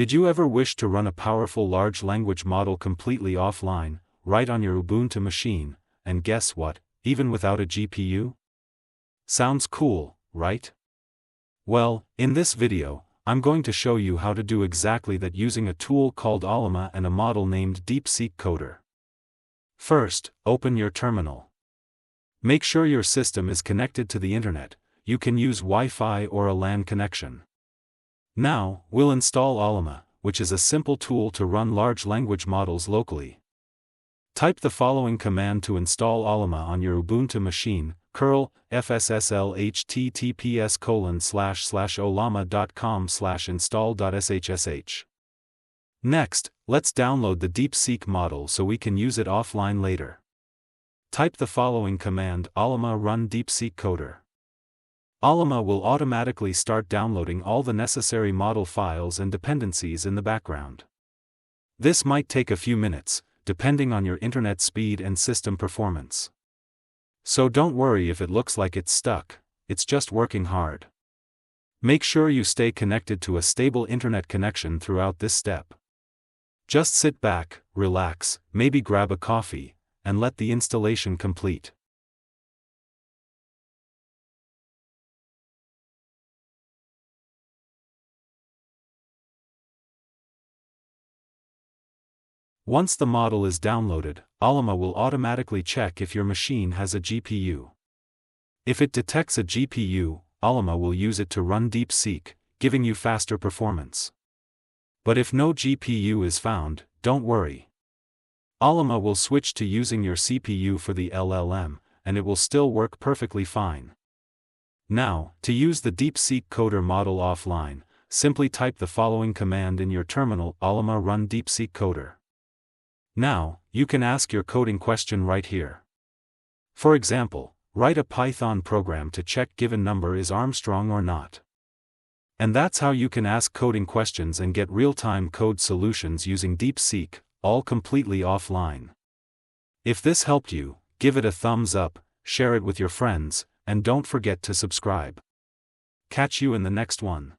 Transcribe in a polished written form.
Did you ever wish to run a powerful large language model completely offline, right on your Ubuntu machine, and guess what, even without a GPU? Sounds cool, right? Well, in this video, I'm going to show you how to do exactly that using a tool called Ollama and a model named DeepSeek Coder. First, open your terminal. Make sure your system is connected to the internet. You can use Wi-Fi or a LAN connection. Now, we'll install Ollama, which is a simple tool to run large language models locally. Type the following command to install Ollama on your Ubuntu machine: curl fsshell https://ollama.com/install.sshsh. Next, let's download the DeepSeek model so we can use it offline later. Type the following command: Ollama run DeepSeek Coder. Ollama will automatically start downloading all the necessary model files and dependencies in the background. This might take a few minutes, depending on your internet speed and system performance. So don't worry if it looks like it's stuck, it's just working hard. Make sure you stay connected to a stable internet connection throughout this step. Just sit back, relax, maybe grab a coffee, and let the installation complete. Once the model is downloaded, Ollama will automatically check if your machine has a GPU. If it detects a GPU, Ollama will use it to run DeepSeek, giving you faster performance. But if no GPU is found, don't worry. Ollama will switch to using your CPU for the LLM, and it will still work perfectly fine. Now, to use the DeepSeek Coder model offline, simply type the following command in your terminal: Ollama run DeepSeek Coder. Now, you can ask your coding question right here. For example, write a Python program to check given number is Armstrong or not. And that's how you can ask coding questions and get real-time code solutions using DeepSeek, all completely offline. If this helped you, give it a thumbs up, share it with your friends, and don't forget to subscribe. Catch you in the next one.